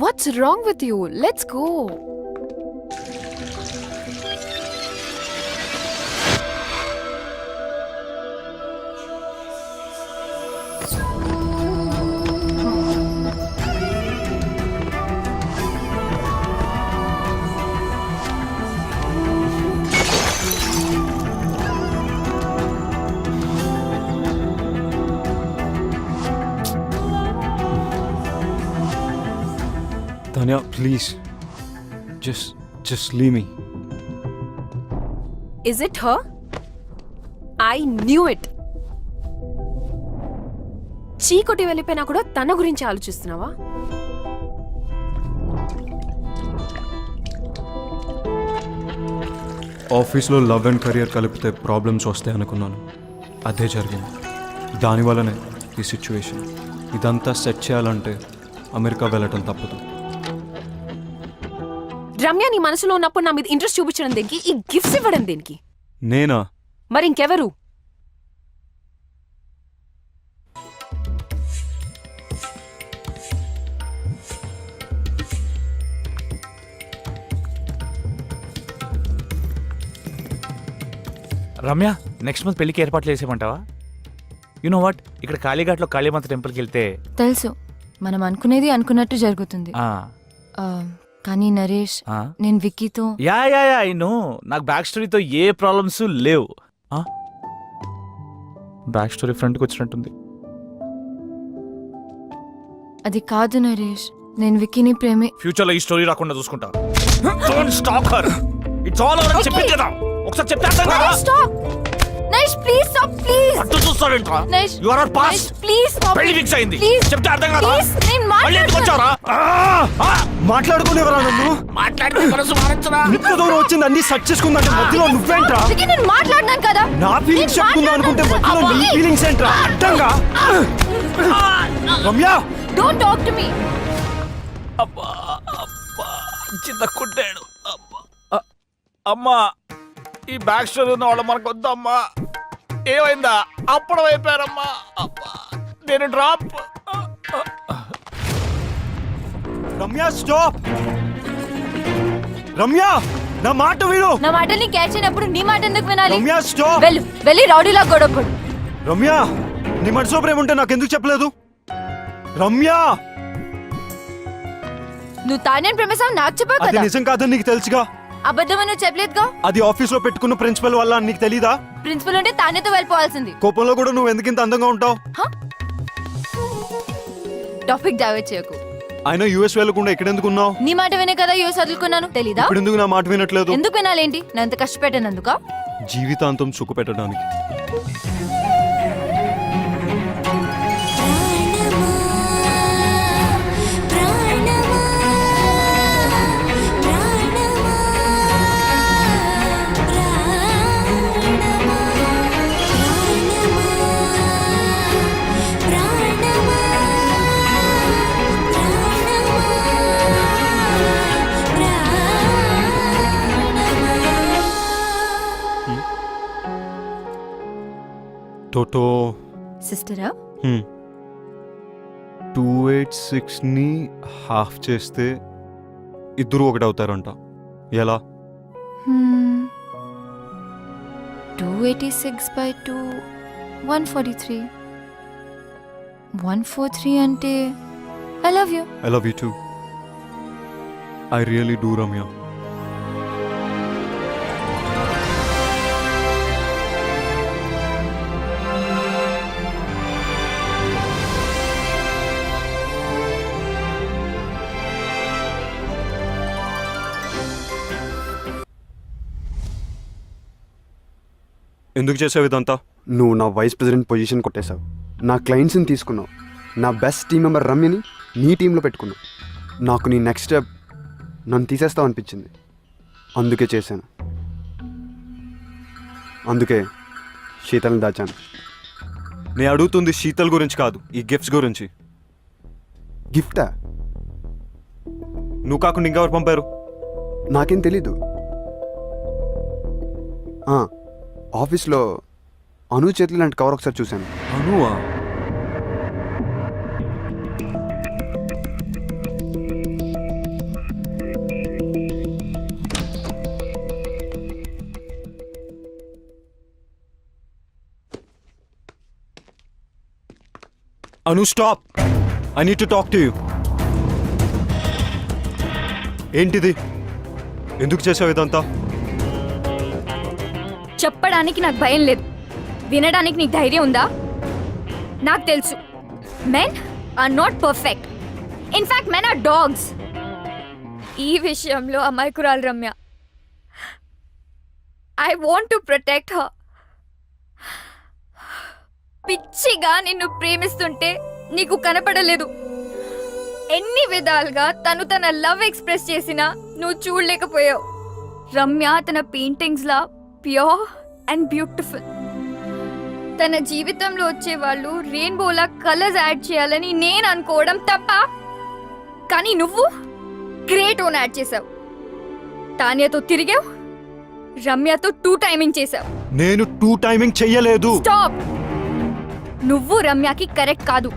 What's wrong with you? Let's go. Tanya, please. Just leave me. Is it her? I knew it. చీకొట్టి వెళ్ళిపోయినా కూడా తన గురించి ఆలోచిస్తున్నావా? ఆఫీస్లో love and career కలిపితే problems వస్తాయి అనుకున్నాను. అదే జరిగింది. దానివల్లనే ఈ సిచ్యువేషన్. ఇదంతా సెట్ చేయాలంటే అమెరికా వెళ్ళటం తప్పదు. రమ్య నీ మనసులో ఉన్నప్పుడు నా మీద ఇంట్రెస్ట్ చూపించడం దేనికి? ఈ గిఫ్ట్స్ ఇవ్వడం దేనికి? నేనా? మరి ఇంకెవరు? రమ్య, నెక్స్ట్ మంత్ పెళ్లికి ఏర్పాట్లు చేసేమంటావా? యు నో వాట్, ఇక్కడ కాళీఘాట్లో కాళీమాత టెంపుల్కి వెళ్తే తెలుసు, మనం అనుకునేది అనుకున్నట్టు జరుగుతుంది. కానీ నరేష్, నేను విక్కీతో యా ఐ నో, నాకు బ్యాక్ స్టోరీతో ఏ ప్రాబ్లమ్స్ లేవు. బ్యాక్ స్టోరీ ఫ్రంట్కి వచ్చినట్టుంది. అది కాదు నరేష్, నేను విక్కీని ప్రేమి. ఫ్యూచర్లో ఈ స్టోరీ రాకుండా చూసుకుంటా. Don't stop her. It's all over. చెప్పేది కదా, ఒకసారి చెప్తే అర్థం కాదా? Stop Naresh, please stop, please. అట్టు చూస్తావేంట్రా? Naresh, you are pass. Please stop. పెళ్లి ఫిక్స్ అయింది. ప్లీజ్ చెప్తే అర్థం కాదా? ప్లీజ్, నేను మళ్ళీ ఎందుకు వచ్చావురా? మాట్లాడుకునేవరా నన్ను? మాట్లాడితే మనసు మారచ్చరా? ఇంత దూరం వచ్చింది అన్ని సెట్ చేసుకుందంటే మధ్యలో నువ్వేంట్రా? విక్కీ, నేను మాట్లాడినాను కదా. నా ఫీలింగ్స్ చెప్పుకుందాం అనుకుంటే మధ్యలో నీ ఫీలింగ్స్ ఏంట్రా? అడ్డంగా. Ramya, don't talk to me. అబ్బా అబ్బా, చిన్న కుట్టాడు. అమ్మా, ఈ బ్యాక్ స్టోరీ ఉన్న వాళ్ళు మనకు వద్దమ్మా. ఏమైందా? అప్పుడు అయిపోయారమ్మా. అబ్బా, నేను డ్రాప్. రమ్య స్టాప్. రమ్య, నా మాట విను. నా మాటల్ని క్యాచ్ అయినప్పుడు నీ మాట ఎందుకు వినాలి? రమ్య స్టాప్. వెళ్ళి రౌడీలా గొడవపడు. రమ్య, నీ మనసులో ప్రేమ ఉంటే నాకెందుకు చెప్పలేదు? రమ్య, నువ్వు తానే ప్రేమసావు నాకు చెప్పావు అది కదా. నిజం కాదని నీకు తెలుసుగా. అబద్ధం నువ్వు చెప్పలేదుగా. అది ఆఫీస్ లో పెట్టుకున్న ప్రిన్సిపల్ వల్ల నీకు తెలీదా? ప్రిన్సిపల్ ఉంటే తానేతో వెళ్ళిపోవాల్సింది. కోపంలో కూడా నువ్వు ఎందుకు ఇంత అందంగా ఉంటావు? టాపిక్ డైవర్ట్ చేయకు. ఆయన యూఎస్ వెళ్ళకుండా ఎక్కడెందుకు ఉన్నావు? నీ మాట వినే కదా యూఎస్ వదులుకున్నాను, తెలీదా? ఇప్పుడు ఎందుకు నా మాట వినట్లేదు? ఎందుకు వినాలేంటి? నేను ఎంత కష్టపెట్టానందుక? జీవితాంతం సుఖ పెట్టడానికి. టోటో సిస్టరా? 286 ని హాఫ్ చేస్తే ఇద్దరు ఒకటవుతారంట. ఎలా? 286/2 143. 143 అంటే I love you. I love you two. I really do Ramya. ఎందుకు చేసావు ఇదంతా? నువ్వు నా వైస్ ప్రెసిడెంట్ పొజిషన్ కొట్టేశావు, నా క్లయింట్స్ని తీసుకున్నావు, నా బెస్ట్ టీం మెంబర్ రమ్యని నీ టీంలో పెట్టుకున్నావు. నాకు నీ నెక్స్ట్ స్టెప్ నన్ను తీసేస్తావు అనిపించింది, అందుకే చేశాను. అందుకే శీతల్ని దాచాను. నేను అడుగుతుంది శీతల్ గురించి కాదు, ఈ గిఫ్ట్స్ గురించి. గిఫ్టా? నువ్వు కాకుండా ఇంకెవరు పంపారు? నాకేం తెలీదు. ఆఫీస్లో అను చేతులు లాంటి కవర్ ఒకసారి చూశాను. Anu stop, I need to talk to you. ఏంటిది? ఎందుకు చేసావు ఇదంతా? చెప్పడానికి నాకు భయం లేదు, వినడానికి నీకు ధైర్యం ఉందా? నాకు తెలుసు, men are not perfect. In fact men are dogs. ఈ విషయంలో అమాయకురాలు Ramya. I want to protect her. పిచ్చిగా నిన్ను ప్రేమిస్తుంటే నీకు కనపడలేదు. ఎన్ని విధాలుగా తన లవ్ ఎక్స్ప్రెస్ చేసినా నువ్వు చూడలేకపోయావు. రమ్య తన paintings law pure and beautiful. తన జీవితంలో వచ్చే వాళ్ళు రెయిన్బోలా కలర్స్ యాడ్ చేయాలని నేను అనుకోవడం తప్ప, కానీ నువ్వు గ్రేట్ ఓన్ యాడ్ చేసావు. తాన్యతో తిరిగావు, రమ్యతో 2 టైమింగ్ చేసావు. నేను 2 టైమింగ్ చెయ్యలేదు. స్టాప్. నువ్వు రమ్యకి కరెక్ట్ కాదు,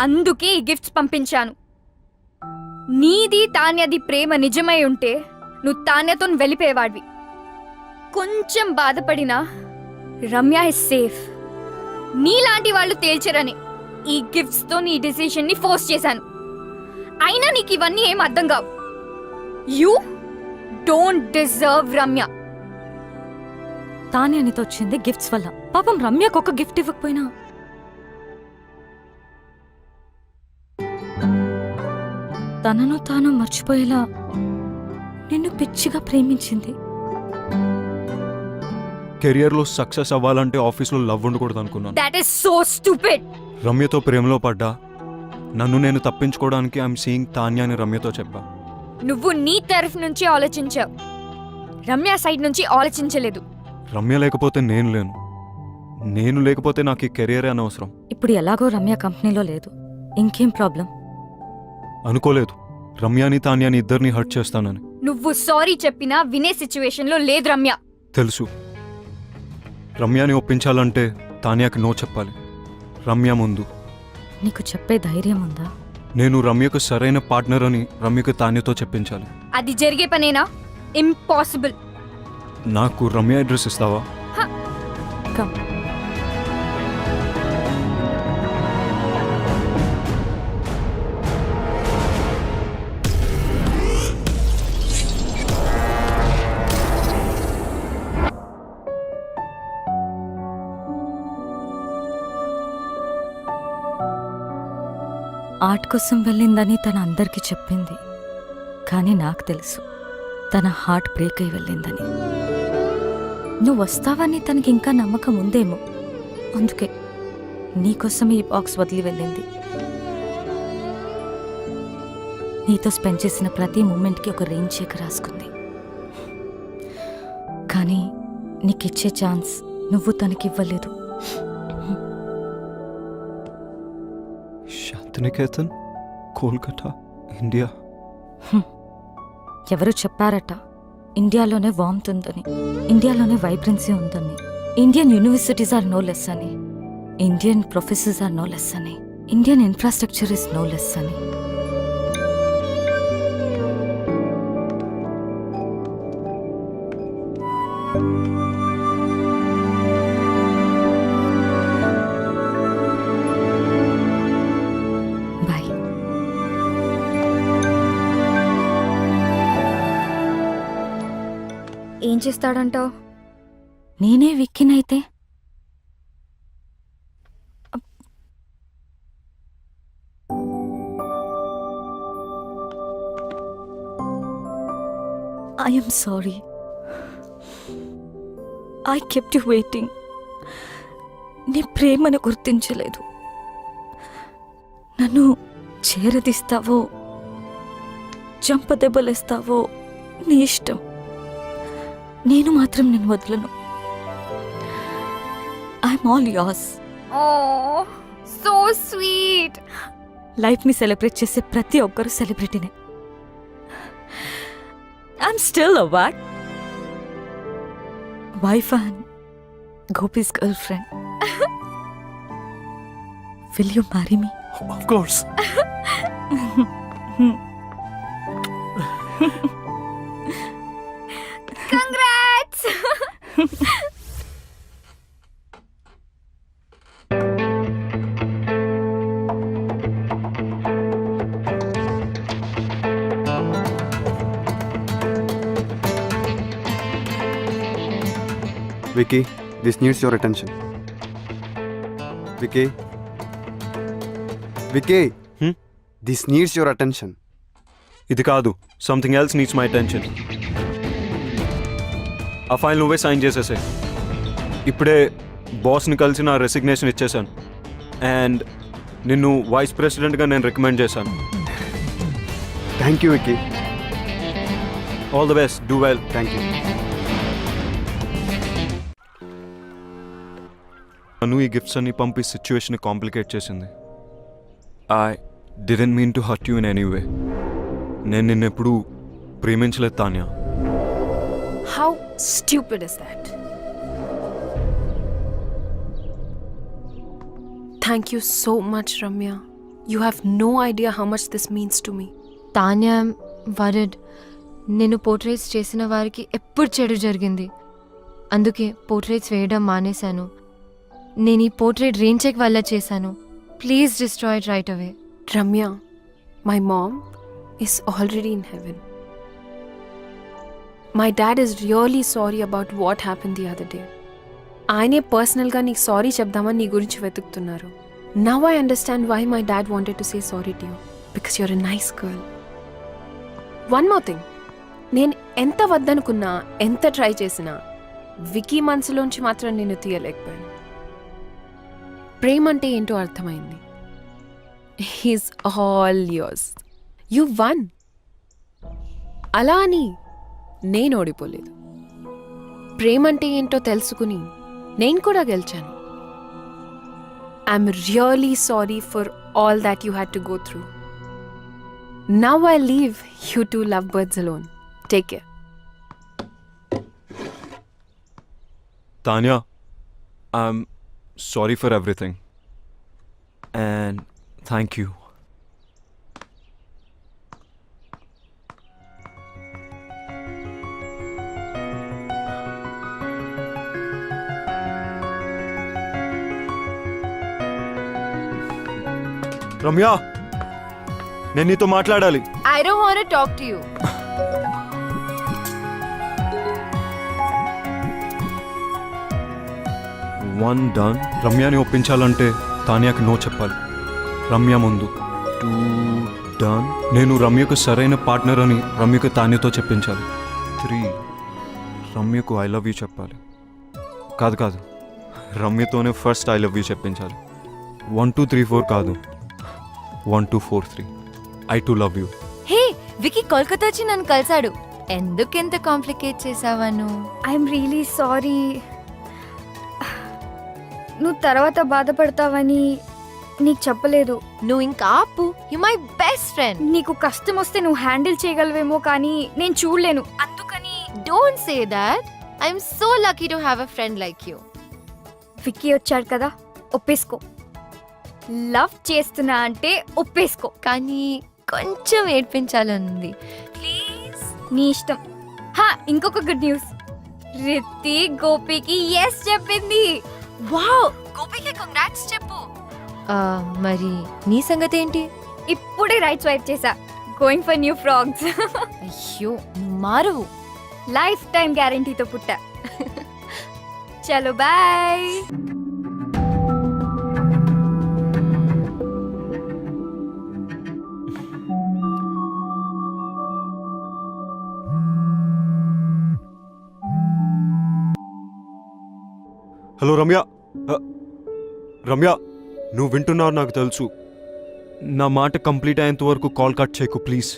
అందుకే ఈ గిఫ్ట్స్ పంపించాను. నీది తాన్యది ప్రేమ నిజమై ఉంటే నువ్వు తాన్యతో వెళ్ళిపోయేవాడివి. కొంచెం బాధపడినా రమ్య ఇస్ సేఫ్. నీలాంటి వాళ్ళు తేల్చరని ఈ గిఫ్ట్స్ తో నీ డిసిషన్ ని ఫోర్స్ చేశాను. అయినా నీకు ఇవన్నీ ఏం అర్థం కావు. You don't deserve Ramya. తానే అనితో వచ్చింది గిఫ్ట్స్ వల్ల. పాపం రమ్యకు ఒక గిఫ్ట్ ఇవ్వకపోయినా తనను తాను మర్చిపోయేలా నిన్ను పిచ్చిగా ప్రేమించింది. కెరియర్లో సక్సెస్ అవ్వాలంటే ఆఫీస్లో లవ్ ఉండకూడదు అనుకున్నాను. That is so stupid. రమ్యతో ప్రేమలో పడ్డా. నన్ను నేను తప్పించుకోవడానికి ఐఎమ్ సీయింగ్ తాన్య అని రమ్యతో చెప్పా. నువ్వు నీ తరఫు నుంచి ఆలోచించావు, రమ్య సైడ్ నుంచి ఆలోచించలేదు. రమ్య లేకపోతే నేను లేను, నేను లేకపోతే నాకు ఈ కెరియరే అనవసరం. ఇప్పుడు ఎలాగో రమ్య కంపెనీలో లేదు, ఇంకేం ప్రాబ్లం? అనుకోలేదు రమ్యాని తాన్యాని ఇద్దరిని హర్ట్ చేస్తానని. నువ్వు సారీ చెప్పినా వినే సిచ్యువేషన్ లో లేదు రమ్య. తెలుసు. రమ్యాని ఒప్పించాలంటే తాన్యాకి నో చెప్పాలి. రమ్య ముందు. నీకు చెప్పే ధైర్యం ఉందా? నేను రమ్యకు సరైన పార్ట్నర్ అని రమ్యకు తాన్యతో చెప్పించాలి. అది జరిగే పనేనా? ఇంపాసిబుల్. నాకు రమ్య అడ్రస్ ఇస్తావా? కమ్. ఆర్ట్ కోసం వెళ్ళిందని తన అందరికీ చెప్పింది, కానీ నాకు తెలుసు తన హార్ట్ బ్రేక్ అయి వెళ్ళిందని. నువ్వు వస్తావని తనకి ఇంకా నమ్మకం ఉందేమో, అందుకే నీకోసం ఈ బాక్స్ వదిలి వెళ్ళింది. నీతో స్పెండ్ చేసిన ప్రతి మూమెంట్కి ఒక రెయిన్ చెక్ రాసుకుంది. కానీ నీకిచ్చే ఛాన్స్ నువ్వు తనకివ్వలేదు. శాంతినికేతన్, కోల్కతా, ఇండియా. ఎవరు చెప్పారట ఇండియాలోనే వార్మ్త్ ఉందని, ఇండియాలోనే వైబ్రెన్సీ ఉందని, Indian universities are no less అని, Indian professors are no less అని, Indian infrastructure is no less అని. బాయ్. ఏం చేస్తాడంటావు? నేనే విక్కినైతే I am sorry. I kept you waiting. నీ ప్రేమను గుర్తించలేదు. నన్ను చేరదీస్తావో చంపదెబ్బలేస్తావో నీ ఇష్టం. నేను మాత్రం నేను వదలను. I'm all yours. Oh so sweet. లైఫ్ని సెలబ్రేట్ చేసే ప్రతి ఒక్కరు సెలబ్రిటీనే. I'm still a wife and Gopi's girlfriend. Will you marry me? Of course. Congrats. Vicky this needs your attention. Vicky Vicky Hmm? This needs your attention. ఇది కాదు, something else needs my attention. ఆ file నువ్వే sign చేసేసే. ఇప్పుడే బాస్ని కలిసి నా resignation ఇచ్చేసాను అండ్ నిన్ను వైస్ ప్రెసిడెంట్గా నేను రికమెండ్ చేశాను. Thank you Vicky. All the best, do well. Thank you. నన్ను ఈ గిఫ్ట్స్ అన్ని పంపి సిచ్యువేషన్ కాంప్లికేట్ చేసింది. I didn't mean to hurt you in any way. నేను నిన్నెప్పుడు ప్రేమించలేదు Tanya. How stupid is that? Thank you so much, Ramya. You have no idea how much this means to me. Tanya word. నేను portraits చేసిన వారికి ఎప్పుడు చెడు జరిగింది. అందుకే పోర్ట్రేట్స్ వేయడం మానేశాను. నేను ఈ పోర్ట్రేట్ రెయిన్ చెక్ వల్ల చేశాను. Please destroy it right away. Ramya, my mom is already in heaven. My dad is really sorry about what happened the other day. ఆయనే పర్సనల్గా నీకు సారీ చెప్దామని నీ గురించి వెతుకుతున్నారు. Now I understand why my dad wanted to say sorry to you, because you're a nice girl. One more thing, నేను ఎంత వద్దనుకున్నా, ఎంత ట్రై చేసినా వికీ మనసులోంచి మాత్రం నేను తీయలేకపోయాను. ప్రేమ అంటే ఏంటో అర్థమైంది. He's all yours. You one. అలా అని నేను ఓడిపోలేదు. ప్రేమ అంటే ఏంటో తెలుసుకుని నేను కూడా గెలిచాను. I'm really sorry for all that you had to go through. Now I leave you to love birds alone. Take care. Tanya, I'm sorry for everything and thank you. Ramya, నేను నీతో మాట్లాడాలి. I don't want to talk to you. One done. రమ్యని ఒప్పించాలంటే తాన్యాకి no చెప్పాలి. రమ్య ముందు. Two done. నేను రమ్యకు సరైన పార్ట్నర్ అని రమ్యకు తాన్యతో చెప్పించాలి. 3 రమ్యకు ఐ లవ్ యూ చెప్పాలి. కాదు, రమ్యతోనే ఫస్ట్ ఐ లవ్ యూ చెప్పించాలి. 1 2 3 4 కాదు, 1 2 4 3. I too love you. Hey, Vicky Kolkata వచ్చి నన్ను కలిసాడు. ఎందుకెంత కాంప్లికేట్ చేసావా నువ్వు? I'm really sorry. నువ్వు తర్వాత బాధపడతావని నీకు చెప్పలేదు. నువ్వు ఇంకా ఆపు. You my best friend. నీకు కష్టం వస్తే నువ్వు హ్యాండిల్ చేయగలవేమో కానీ నేను చూడలేను. అందుకని don't say that. I'm so lucky to have a friend like you. Vicky వచ్చాడు కదా, ఒప్పేసుకో. లవ్ చేస్తున్నా అంటే ఒప్పేసుకో. కానీ కొంచెం ఏడ్పించాలనుంది. ప్లీజ్. నీ ఇష్టం. ఇంకొక గుడ్ న్యూస్. రిత్తి గోపికి ఎస్ చెప్పింది. వావ్, గోపికి కంగ్రాట్స్ చెప్పు. మరి నీ సంగతి ఏంటి? ఇప్పుడే రైట్ స్వైప్ చేసా. Going for new frogs. అయ్యో, మారువు. లైఫ్ టైం గ్యారంటీతో పుట్టా. చలో బాయ్. హలో రమ్య. రమ్య, నువ్వు వింటున్నావు నాకు తెలుసు. నా మాట కంప్లీట్ అయ్యేంత వరకు కాల్ కట్ చేయకు ప్లీజ్.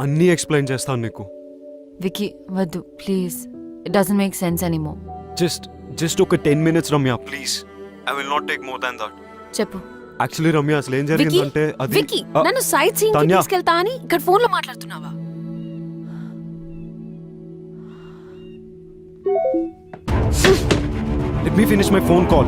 అన్నీ ఎక్స్ప్లెయిన్ చేస్తాను నీకు. వికీ వద్దు please. It doesn't make sense anymore. Just ఒక 10 minutes Ramya please. I will not take more than that. చెప్పు. యాక్చువల్లీ రమ్య అసలు ఏం జరిగిందంటే అది వికీ, నన్ను సైట్ సీయింగ్ తాన్యా. తీసుకెళ్తా అని ఇక్కడ ఫోన్ లో మాట్లాడుతున్నావా? Let me finish my phone call.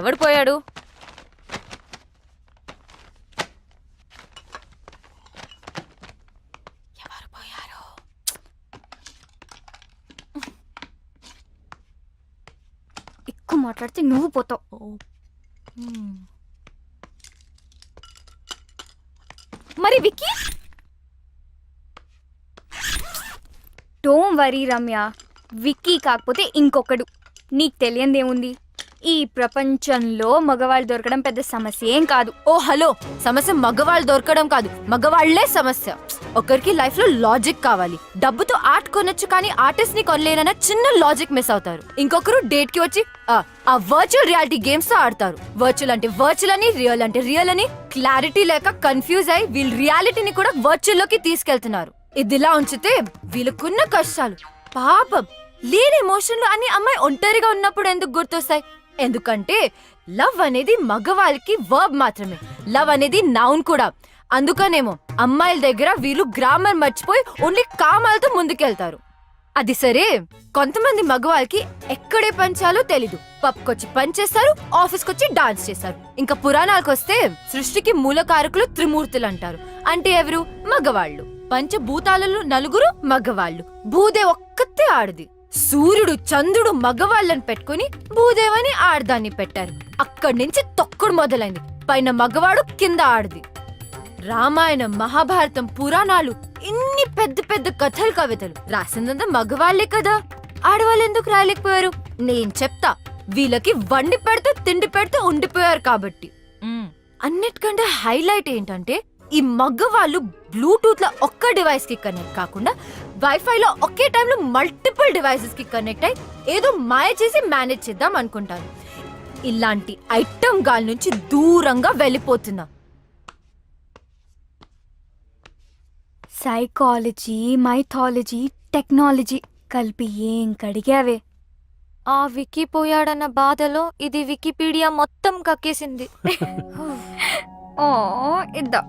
ఎవడు పోయాడు? మాట్లాడితే నువ్వు పోతావు. మరి విక్కీ? డోంట్ వరీ రమ్య, విక్కీ కాకపోతే ఇంకొకడు. నీకు తెలియందేముంది, ఈ ప్రపంచంలో మగవాళ్ళు దొరకడం పెద్ద సమస్య ఏం కాదు. ఓ హలో, సమస్య మగవాళ్ళు దొరకడం కాదు, మగవాళ్లే సమస్య. ఒకరికి లైఫ్ లో లాజిక్ కావాలి. డబ్బుతో ఆర్ట్ కొనొచ్చు కానీ ఆర్టిస్ట్ ని కొనలేనన్న చిన్న లాజిక్ మిస్ అవుతారు. ఇంకొకరు డేట్ కి వచ్చి ఆ వర్చువల్ రియాలిటీ గేమ్స్ తో ఆడతారు. వర్చువల్ అంటే వర్చువల్ అని, రియల్ అంటే రియల్ అని క్లారిటీ లేక కన్ఫ్యూజ్ అయి వీళ్ళు రియాలిటీని కూడా వర్చువల్ లోకి తీసుకెళ్తున్నారు. ఇదిలా ఉంచితే వీళ్ళకున్న కష్టాలు పాపం లేని ఎమోషన్లు అన్ని అమ్మాయి ఒంటరిగా ఉన్నప్పుడు ఎందుకు గుర్తొస్తాయి? ఎందుకంటే లవ్ అనేది మగవాళ్ళకి వర్బ్ మాత్రమే, లవ్ అనేది నౌన్ కూడా. అందుకనేమో అమ్మాయిల దగ్గర వీళ్ళు గ్రామర్ మర్చిపోయి ఓన్లీ కామాలతో ముందుకెళ్తారు. అది సరే, కొంతమంది మగవాళ్ళకి ఎక్కడే పంచాలో తెలీదు. పబ్కొచ్చి పనిచేస్తారు, ఆఫీస్కొచ్చి డాన్స్ చేస్తారు. ఇంకా పురాణాలకు వస్తే సృష్టికి మూలకారకులు త్రిమూర్తులు అంటారు. అంటే ఎవరు? మగవాళ్ళు. పంచభూతాలలో నలుగురు మగవాళ్ళు, భూదే ఒక్కతే ఆడది. సూర్యుడు చంద్రుడు మగవాళ్ళని పెట్టుకుని భూదేవని ఆడదాన్ని పెట్టారు. అక్కడి నుంచి తొక్కుడు మొదలైంది. పైన మగవాడు, కింద ఆడది. రామాయణం, మహాభారతం, పురాణాలు, ఇన్ని పెద్ద పెద్ద కథలు, కవితలు రాసిందంతా మగవాళ్లే కదా. ఆడవాళ్ళు ఎందుకు రాయలేకపోయారు? నేను చెప్తా. వీళ్ళకి వండి పెడితే తిండి పెడితే ఉండిపోయారు కాబట్టి. అన్నిటికంటే హైలైట్ ఏంటంటే ఈ మగవాళ్ళు బ్లూటూత్ లో ఒక్క డివైస్ కి కనెక్ట్ కాకుండా వైఫై లో ఒకే టైంలో మల్టిపుల్ డివైసెస్ కి కనెక్ట్ అయి ఏదో మాయ చేసి మేనేజ్ చేద్దాం అనుకుంటారు. ఇలాంటి ఐటమ్ గాల్ నుంచి దూరంగా వెళ్ళిపోతున్నా. సైకాలజీ, మైథాలజీ, టెక్నాలజీ కలిపి ఏం కడిగావే. ఆ వికీ పోయాడన్న బాధలో ఇది వికీపీడియా మొత్తం కక్కేసింది. ఓ ఇద్దా